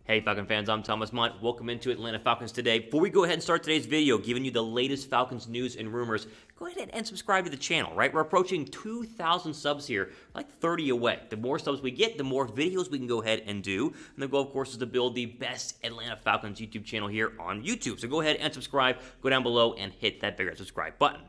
Hey Falcon fans, I'm Thomas Mott. Welcome into Atlanta Falcons today. Before we go ahead and start today's video, giving you the latest Falcons news and rumors, go ahead and subscribe to the channel, right? We're approaching 2,000 subs here, like 30 away. The more subs we get, the more videos we can go ahead and do. And the goal, of course, is to build the best Atlanta Falcons YouTube channel here on YouTube. So go ahead and subscribe, go down below and hit that bigger subscribe button.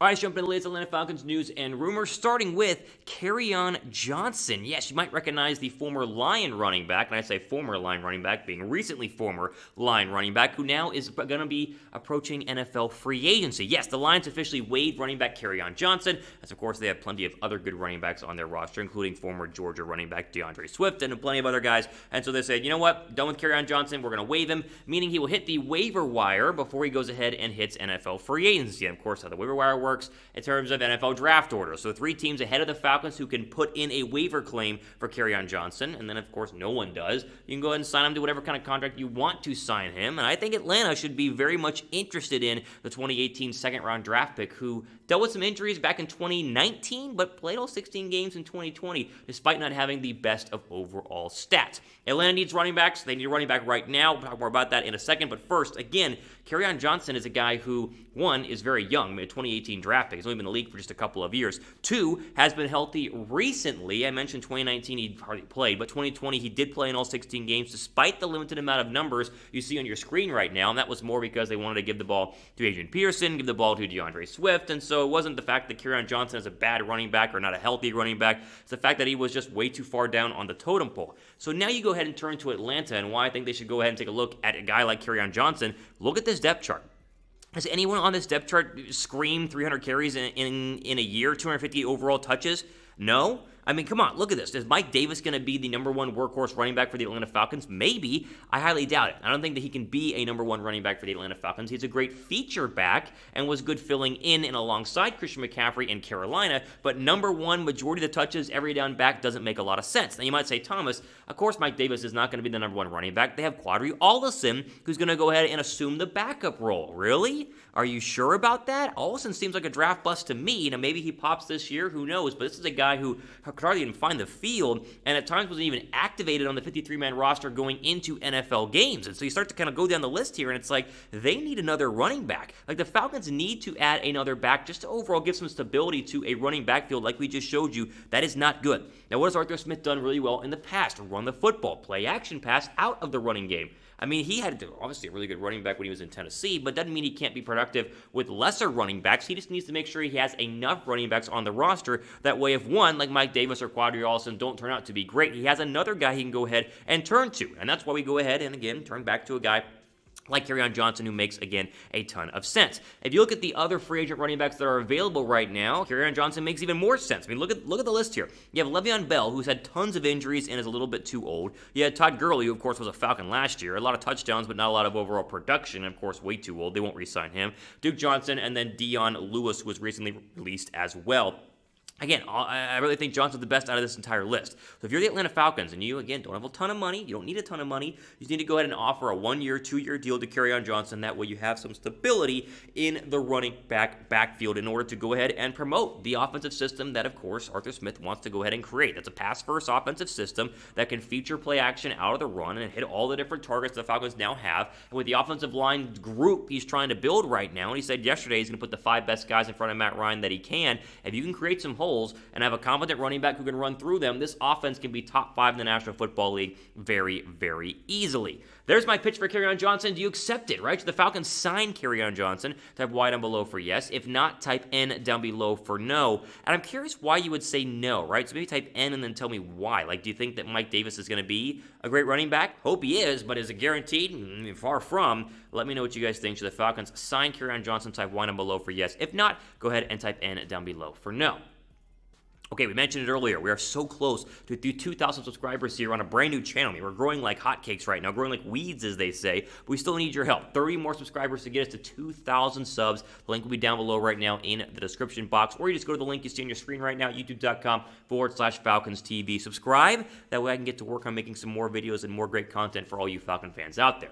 All right, let's jump into the latest Atlanta Falcons news and rumors, starting with Kerryon Johnson. Yes, you might recognize the former Lion running back, and I say former Lion running back, being recently former Lion running back, who now is going to be approaching NFL free agency. Yes, the Lions officially waived running back Kerryon Johnson, as of course they have plenty of other good running backs on their roster, including former Georgia running back DeAndre Swift and plenty of other guys. And so they said, you know what, done with Kerryon Johnson, we're going to waive him, meaning he will hit the waiver wire before he goes ahead and hits NFL free agency. And of course, how the waiver wire works in terms of NFL draft order. So 3 teams ahead of the Falcons who can put in a waiver claim for Kerryon Johnson, and then of course no one does. You can go ahead and sign him to whatever kind of contract you want to sign him, and I think Atlanta should be very much interested in the 2018 second-round draft pick who dealt with some injuries back in 2019, but played all 16 games in 2020, despite not having the best of overall stats. Atlanta needs running backs. They need a running back right now. We'll talk more about that in a second, but first, again, Kerryon Johnson is a guy who, 1, is very young, a 2018 draft pick. He's only been in the league for just a couple of years. 2, has been healthy recently. I mentioned 2019 he hardly played, but 2020 he did play in all 16 games despite the limited amount of numbers you see on your screen right now, and that was more because they wanted to give the ball to Adrian Peterson, give the ball to DeAndre Swift, and so it wasn't the fact that Kerryon Johnson is a bad running back or not a healthy running back. It's the fact that he was just way too far down on the totem pole. So now you go ahead and turn to Atlanta, and why I think they should go ahead and take a look at a guy like Kerryon Johnson. Look at this depth chart. Has anyone on this depth chart screamed 300 carries in a year, 250 overall touches? No? I mean, come on, look at this. Is Mike Davis going to be the number 1 workhorse running back for the Atlanta Falcons? Maybe. I highly doubt it. I don't think that he can be a number 1 running back for the Atlanta Falcons. He's a great feature back and was good filling in and alongside Christian McCaffrey in Carolina, but number 1, majority of the touches, every down back doesn't make a lot of sense. Now, you might say, Thomas, of course Mike Davis is not going to be the number 1 running back. They have Quadri Allison, who's going to go ahead and assume the backup role. Really? Are you sure about that? Allison seems like a draft bust to me. Now, maybe he pops this year. Who knows? But this is a guy who could hardly even find the field, and at times wasn't even activated on the 53-man roster going into NFL games. And so you start to kind of go down the list here, and it's like they need another running back. Like the Falcons need to add another back just to overall give some stability to a running backfield like we just showed you. That is not good. Now, what has Arthur Smith done really well in the past? Run the football, play action pass out of the running game. I mean, he had obviously a really good running back when he was in Tennessee, but doesn't mean he can't be productive with lesser running backs. He just needs to make sure he has enough running backs on the roster. That way, if one, like Mike Davis or Quadri Allison, don't turn out to be great, he has another guy he can go ahead and turn to. And that's why we go ahead and, again, turn back to a guy like Kerryon Johnson, who makes, again, a ton of sense. If you look at the other free agent running backs that are available right now, Kerryon Johnson makes even more sense. I mean, look at the list here. You have Le'Veon Bell, who's had tons of injuries and is a little bit too old. You had Todd Gurley, who, of course, was a Falcon last year. A lot of touchdowns, but not a lot of overall production. And, of course, way too old. They won't re-sign him. Duke Johnson, and then Dion Lewis, who was recently released as well. Again, I really think Johnson's the best out of this entire list. So if you're the Atlanta Falcons and you, again, don't have a ton of money, you don't need a ton of money, you just need to go ahead and offer a 1-year, 2-year deal to Kerryon Johnson. That way you have some stability in the running backfield in order to go ahead and promote the offensive system that, of course, Arthur Smith wants to go ahead and create. That's a pass-first offensive system that can feature play action out of the run and hit all the different targets the Falcons now have. And with the offensive line group he's trying to build right now, and he said yesterday he's going to put the 5 best guys in front of Matt Ryan that he can, if you can create some holes and have a competent running back who can run through them, this offense can be top 5 in the National Football League very, very easily. There's my pitch for Kerryon Johnson. Do you accept it, right? Should the Falcons sign Kerryon Johnson? Type Y down below for yes. If not, type N down below for no. And I'm curious why you would say no, right? So maybe type N and then tell me why. Like, do you think that Mike Davis is going to be a great running back? Hope he is, but is it guaranteed? Far from. Let me know what you guys think. Should the Falcons sign Kerryon Johnson? Type Y down below for yes. If not, go ahead and type N down below for no. Okay, we mentioned it earlier. We are so close to 2,000 subscribers here on a brand new channel. I mean, we're growing like hotcakes right now, growing like weeds, as they say. But we still need your help. 30 more subscribers to get us to 2,000 subs. The link will be down below right now in the description box, or you just go to the link you see on your screen right now, youtube.com/Falcons TV. Subscribe. That way I can get to work on making some more videos and more great content for all you Falcon fans out there.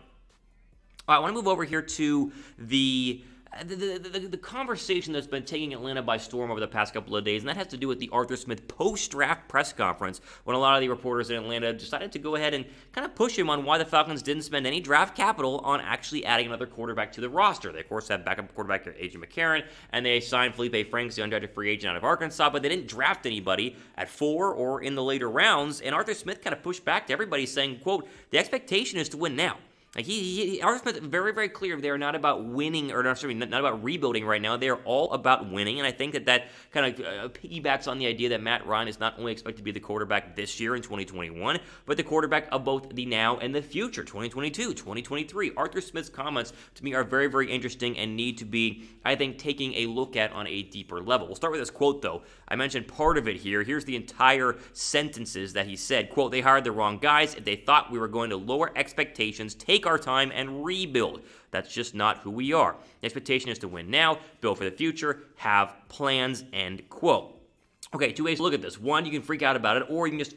All right, I want to move over here to the the conversation that's been taking Atlanta by storm over the past couple of days, and that has to do with the Arthur Smith post-draft press conference when a lot of the reporters in Atlanta decided to go ahead and kind of push him on why the Falcons didn't spend any draft capital on actually adding another quarterback to the roster. They, of course, have backup quarterback A.J. McCarron, and they signed Felipe Franks, the undrafted free agent out of Arkansas, but they didn't draft anybody at 4 or in the later rounds, and Arthur Smith kind of pushed back to everybody saying, quote, the expectation is to win now. Like Arthur Smith, very, very clear. They are not about winning, or not about rebuilding right now. They are all about winning, and I think that kind of piggybacks on the idea that Matt Ryan is not only expected to be the quarterback this year in 2021, but the quarterback of both the now and the future, 2022, 2023. Arthur Smith's comments, to me, are very, very interesting and need to be, I think, taking a look at on a deeper level. We'll start with this quote, though. I mentioned part of it here. Here's the entire sentences that he said. Quote, they hired the wrong guys. If they thought we were going to lower expectations, take our time and rebuild. That's just not who we are. The expectation is to win now, build for the future, have plans, end quote. Okay, 2 ways to look at this. One, you can freak out about it, or you can just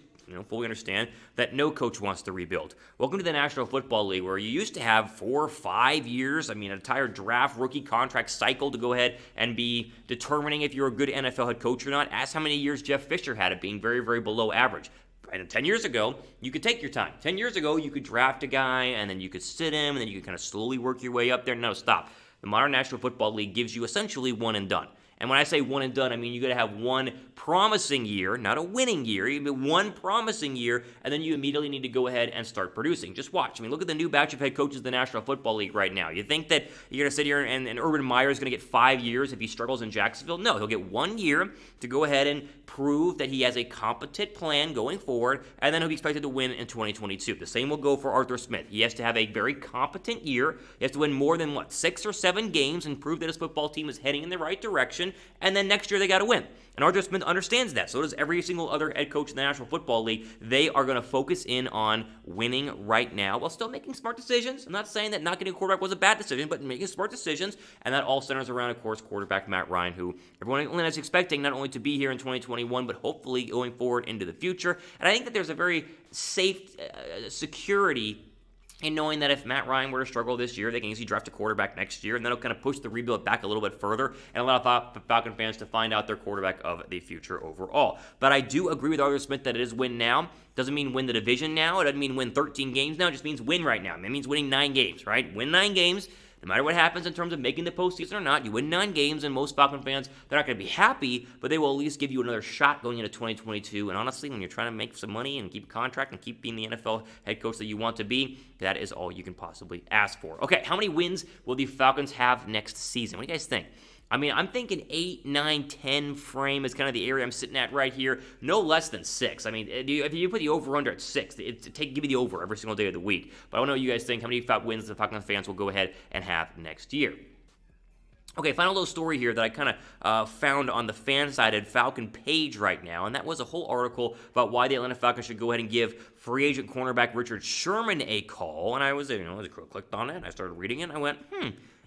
fully understand that no coach wants to rebuild. Welcome to the National Football League, where you used to have 4 or 5 years, an entire draft rookie contract cycle to go ahead and be determining if you're a good NFL head coach or not. Ask how many years Jeff Fisher had it being very, very below average. And 10 years ago, you could take your time. 10 years ago, you could draft a guy, and then you could sit him, and then you could kind of slowly work your way up there. No, stop. The modern National Football League gives you essentially one and done. And when I say one and done, I mean you got to have one promising year, not a winning year, one promising year, and then you immediately need to go ahead and start producing. Just watch. Look at the new batch of head coaches in the National Football League right now. You think that you're going to sit here and Urban Meyer is going to get 5 years if he struggles in Jacksonville? No, he'll get 1 year to go ahead and prove that he has a competent plan going forward, and then he'll be expected to win in 2022. The same will go for Arthur Smith. He has to have a very competent year. He has to win more than, 6 or 7 games and prove that his football team is heading in the right direction, and then next year they got to win. And Arthur Smith understands that. So does every single other head coach in the National Football League. They are going to focus in on winning right now while still making smart decisions. I'm not saying that not getting a quarterback was a bad decision, but making smart decisions. And that all centers around, of course, quarterback Matt Ryan, who everyone in Atlanta is expecting not only to be here in 2021, but hopefully going forward into the future. And I think that there's a very safe security and knowing that if Matt Ryan were to struggle this year, they can easily draft a quarterback next year, and that'll kind of push the rebuild back a little bit further and allow Falcon fans to find out their quarterback of the future overall. But I do agree with Arthur Smith that it is win now. Doesn't mean win the division now. It doesn't mean win 13 games now. It just means win right now. It means winning 9 games, right? Win 9 games. No matter what happens in terms of making the postseason or not, you win 9 games, and most Falcon fans, they're not going to be happy, but they will at least give you another shot going into 2022. And honestly, when you're trying to make some money and keep a contract and keep being the NFL head coach that you want to be, that is all you can possibly ask for. Okay, how many wins will the Falcons have next season? What do you guys think? I'm thinking 8, 9, 10 frame is kind of the area I'm sitting at right here. No less than 6. If you put the over-under at 6, give me the over every single day of the week. But I want to know what you guys think. How many wins the Falcons fans will go ahead and have next year? Okay, final little story here that I kind of found on the fan-sided Falcon page right now, and that was a whole article about why the Atlanta Falcons should go ahead and give free agent cornerback Richard Sherman a call. And I was, clicked on it, and I started reading it, and I went,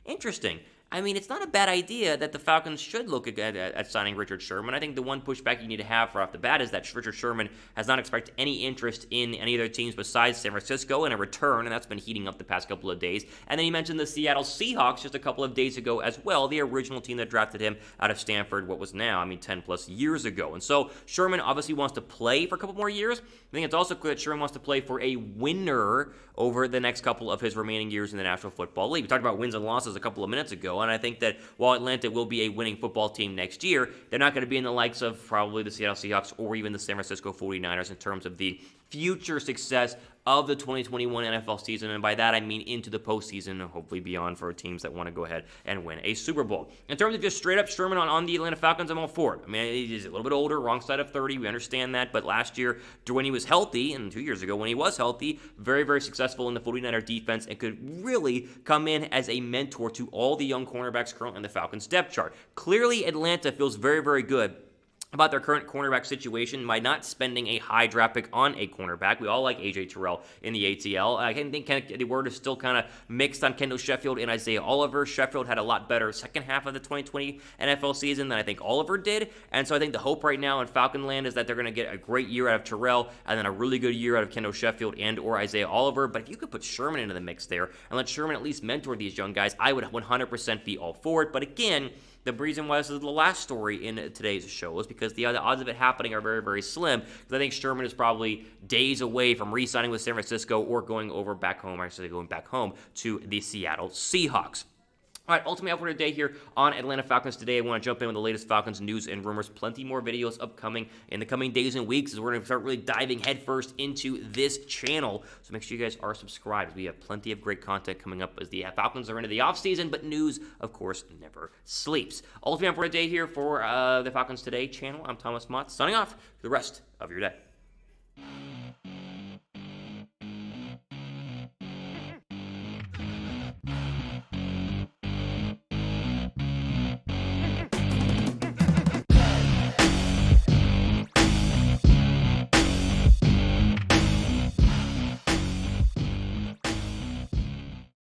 interesting. It's not a bad idea that the Falcons should look at signing Richard Sherman. I think the one pushback you need to have for off the bat is that Richard Sherman has not expressed any interest in any other teams besides San Francisco in a return, and that's been heating up the past couple of days. And then he mentioned the Seattle Seahawks just a couple of days ago as well, the original team that drafted him out of Stanford, 10 plus years ago. And so Sherman obviously wants to play for a couple more years. I think it's also clear that Sherman wants to play for a winner over the next couple of his remaining years in the National Football League. We talked about wins and losses a couple of minutes ago, and I think that while Atlanta will be a winning football team next year, they're not going to be in the likes of probably the Seattle Seahawks or even the San Francisco 49ers in terms of the future success of the 2021 NFL season, and by that I mean into the postseason and hopefully beyond for teams that want to go ahead and win a Super Bowl. In terms of just straight up Sherman on the Atlanta Falcons, I'm all for it. He's a little bit older, wrong side of 30, we understand that, but last year when he was healthy, and 2 years ago when he was healthy, very, very successful in the 49er defense and could really come in as a mentor to all the young cornerbacks currently in the Falcons depth chart. Clearly, Atlanta feels very, very good about their current cornerback situation by not spending a high draft pick on a cornerback. We all like A.J. Terrell in the ATL. I think the word is still kind of mixed on Kendall Sheffield and Isaiah Oliver. Sheffield had a lot better second half of the 2020 NFL season than I think Oliver did, and so I think the hope right now in Falcon land is that they're going to get a great year out of Terrell and then a really good year out of Kendall Sheffield and or Isaiah Oliver. But if you could put Sherman into the mix there and let Sherman at least mentor these young guys, I would 100% be all for it. But again, the reason why this is the last story in today's show is because the odds of it happening are very, very slim. Because I think Sherman is probably days away from re-signing with San Francisco or going back home to the Seattle Seahawks. All right, ultimately out for today here on Atlanta Falcons Today. I want to jump in with the latest Falcons news and rumors. Plenty more videos upcoming in the coming days and weeks as we're going to start really diving headfirst into this channel. So make sure you guys are subscribed. We have plenty of great content coming up as the Falcons are into the offseason, but news, of course, never sleeps. Ultimately out for today here for the Falcons Today channel. I'm Thomas Mott, signing off for the rest of your day.